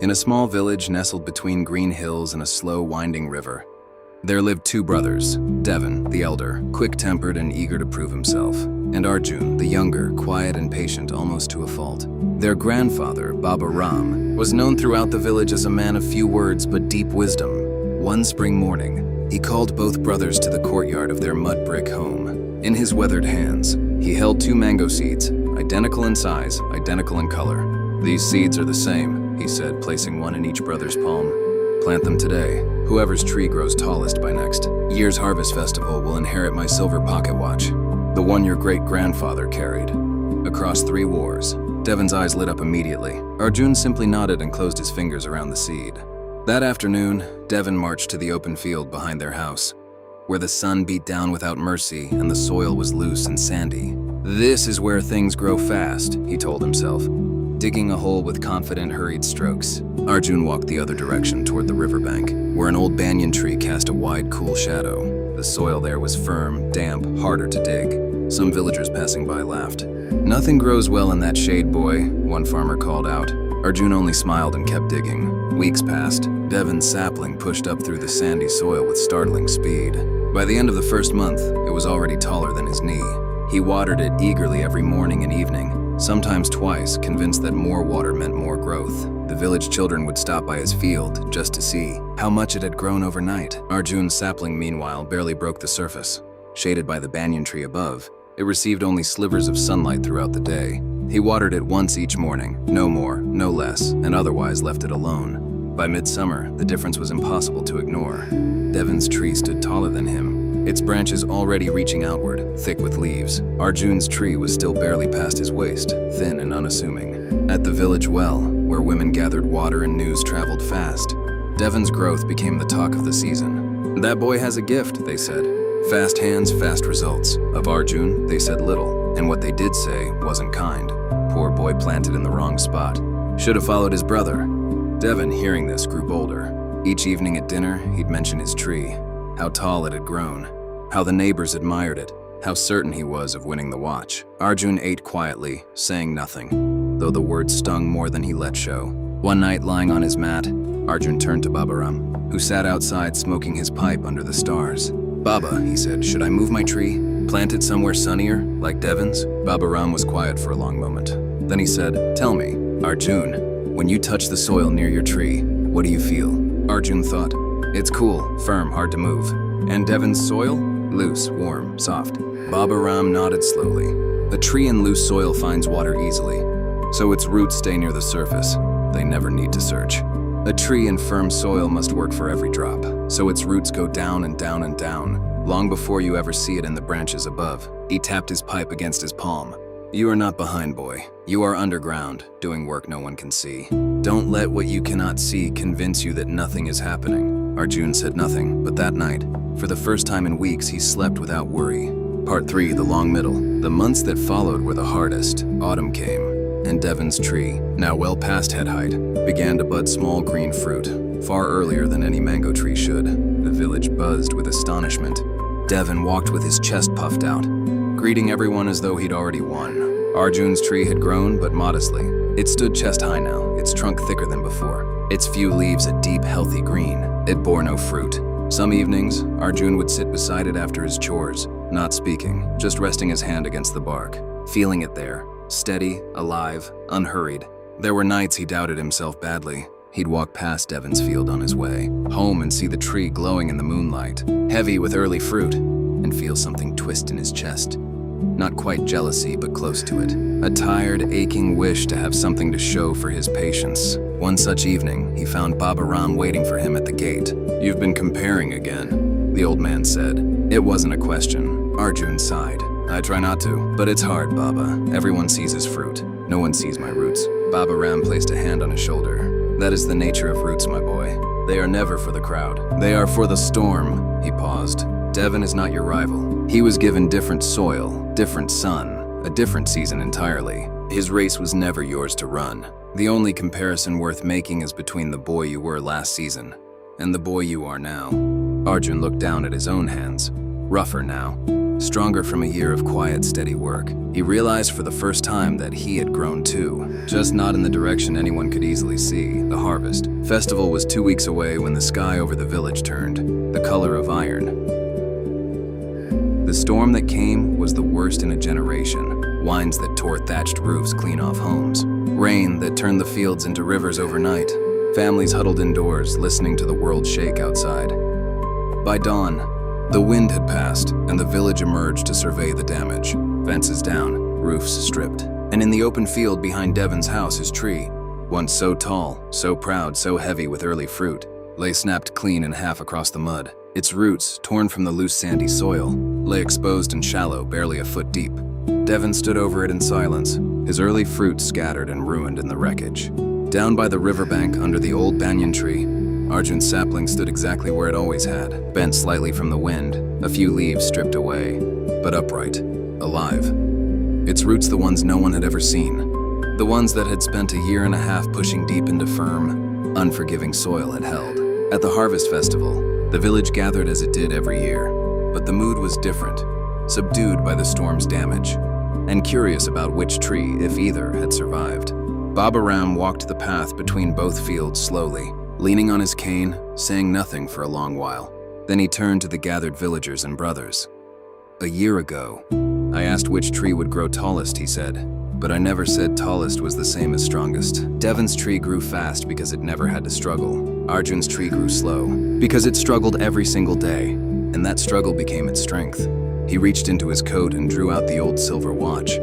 In a small village nestled between green hills and a slow, winding river, there lived two brothers, Devon, the elder, quick-tempered and eager to prove himself, and Arjun, the younger, quiet and patient almost to a fault. Their grandfather, Baba Ram, was known throughout the village as a man of few words but deep wisdom. One spring morning, he called both brothers to the courtyard of their mud brick home. In his weathered hands, he held two mango seeds, identical in size, identical in color. "These seeds are the same," he said, placing one in each brother's palm. "Plant them today. Whoever's tree grows tallest by next year's harvest festival will inherit my silver pocket watch, the one your great-grandfather carried." Across 3 wars, Devon's eyes lit up immediately. Arjun simply nodded and closed his fingers around the seed. That afternoon, Devon marched to the open field behind their house, where the sun beat down without mercy and the soil was loose and sandy. "This is where things grow fast," he told himself, digging a hole with confident, hurried strokes. Arjun walked the other direction toward the riverbank, where an old banyan tree cast a wide, cool shadow. The soil there was firm, damp, harder to dig. Some villagers passing by laughed. "Nothing grows well in that shade, boy," one farmer called out. Arjun only smiled and kept digging. Weeks passed. Devon's sapling pushed up through the sandy soil with startling speed. By the end of the first month, it was already taller than his knee. He watered it eagerly every morning and evening, sometimes twice, convinced that more water meant more growth. The village children would stop by his field just to see how much it had grown overnight. Arjun's sapling, meanwhile, barely broke the surface. Shaded by the banyan tree above, it received only slivers of sunlight throughout the day. He watered it once each morning, no more, no less, and otherwise left it alone. By midsummer, the difference was impossible to ignore. Devon's tree stood taller than him, its branches already reaching outward, thick with leaves. Arjun's tree was still barely past his waist, thin and unassuming. At the village well, where women gathered water and news traveled fast, Devon's growth became the talk of the season. "That boy has a gift," they said. "Fast hands, fast results." Of Arjun, they said little, and what they did say wasn't kind. Poor boy planted in the wrong spot. Should have followed his brother. Devon, hearing this, grew bolder. Each evening at dinner, he'd mention his tree, how tall it had grown, how the neighbors admired it, how certain he was of winning the watch. Arjun ate quietly, saying nothing, though the words stung more than he let show. One night, lying on his mat, Arjun turned to Baba Ram, who sat outside smoking his pipe under the stars. "Baba," he said, "should I move my tree? Plant it somewhere sunnier, like Devon's?" Baba Ram was quiet for a long moment. Then he said, "Tell me, Arjun, when you touch the soil near your tree, what do you feel?" Arjun thought, "It's cool, firm, hard to move." "And Devon's soil?" "Loose, warm, soft." Baba Ram nodded slowly. "A tree in loose soil finds water easily, so its roots stay near the surface. They never need to search. A tree in firm soil must work for every drop, so its roots go down and down and down, long before you ever see it in the branches above." He tapped his pipe against his palm. "You are not behind, boy. You are underground, doing work no one can see. Don't let what you cannot see convince you that nothing is happening." Arjun said nothing, but that night, for the first time in weeks, he slept without worry. Part 3, the long middle. The months that followed were the hardest. Autumn came, and Devon's tree, now well past head height, began to bud small green fruit, far earlier than any mango tree should. The village buzzed with astonishment. Devon walked with his chest puffed out, greeting everyone as though he'd already won. Arjun's tree had grown, but modestly. It stood chest high now, its trunk thicker than before, its few leaves a deep, healthy green. It bore no fruit. Some evenings, Arjun would sit beside it after his chores, not speaking, just resting his hand against the bark, feeling it there, steady, alive, unhurried. There were nights he doubted himself badly. He'd walk past Devon's field on his way home and see the tree glowing in the moonlight, heavy with early fruit, and feel something twist in his chest. Not quite jealousy, but close to it. A tired, aching wish to have something to show for his patience. One such evening, he found Baba Ram waiting for him at the gate. "You've been comparing again," the old man said. It wasn't a question. Arjun sighed. "I try not to, but it's hard, Baba. Everyone sees his fruit. No one sees my roots." Baba Ram placed a hand on his shoulder. "That is the nature of roots, my boy. They are never for the crowd. They are for the storm." He paused. "Devon is not your rival. He was given different soil, different sun, a different season entirely. His race was never yours to run. The only comparison worth making is between the boy you were last season and the boy you are now." Arjun looked down at his own hands, rougher now, stronger from a year of quiet, steady work. He realized for the first time that he had grown too, just not in the direction anyone could easily see, the harvest. Festival was 2 weeks away when the sky over the village turned, the color of iron. The storm that came was the worst in a generation. Winds that tore thatched roofs clean off homes. Rain that turned the fields into rivers overnight. Families huddled indoors, listening to the world shake outside. By dawn, the wind had passed, and the village emerged to survey the damage. Fences down, roofs stripped. And in the open field behind Devon's house, his tree, once so tall, so proud, so heavy with early fruit, lay snapped clean in half across the mud. Its roots, torn from the loose sandy soil, lay exposed and shallow, barely a foot deep. Devon stood over it in silence, his early fruit scattered and ruined in the wreckage. Down by the riverbank under the old banyan tree, Arjun's sapling stood exactly where it always had, bent slightly from the wind, a few leaves stripped away, but upright, alive. Its roots the ones no one had ever seen, the ones that had spent a year and a half pushing deep into firm, unforgiving soil it held. At the harvest festival, the village gathered as it did every year, but the mood was different, subdued by the storm's damage, and curious about which tree, if either, had survived. Baba Ram walked the path between both fields slowly, leaning on his cane, saying nothing for a long while. Then he turned to the gathered villagers and brothers. "A year ago, I asked which tree would grow tallest," he said, "but I never said tallest was the same as strongest. Devon's tree grew fast because it never had to struggle. Arjun's tree grew slow because it struggled every single day, and that struggle became its strength." He reached into his coat and drew out the old silver watch,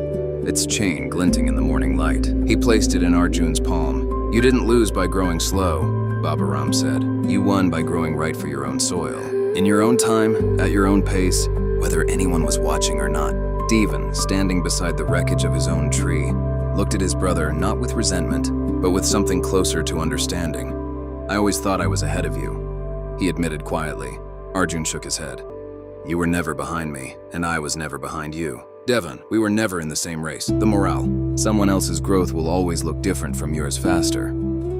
its chain glinting in the morning light. He placed it in Arjun's palm. "You didn't lose by growing slow," Baba Ram said. "You won by growing right for your own soil. In your own time, at your own pace, whether anyone was watching or not." Devon, standing beside the wreckage of his own tree, looked at his brother not with resentment, but with something closer to understanding. "I always thought I was ahead of you," he admitted quietly. Arjun shook his head. "You were never behind me, and I was never behind you. Devon, we were never in the same race. The morale. Someone else's growth will always look different from yours faster.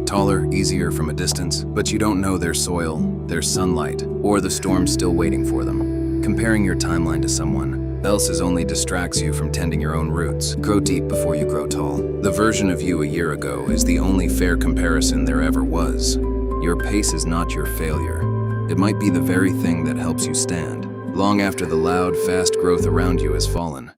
Taller, easier from a distance, but you don't know their soil, their sunlight, or the storm still waiting for them. Comparing your timeline to someone else's only distracts you from tending your own roots. Grow deep before you grow tall. The version of you a year ago is the only fair comparison there ever was. Your pace is not your failure. It might be the very thing that helps you stand, long after the loud, fast growth around you has fallen.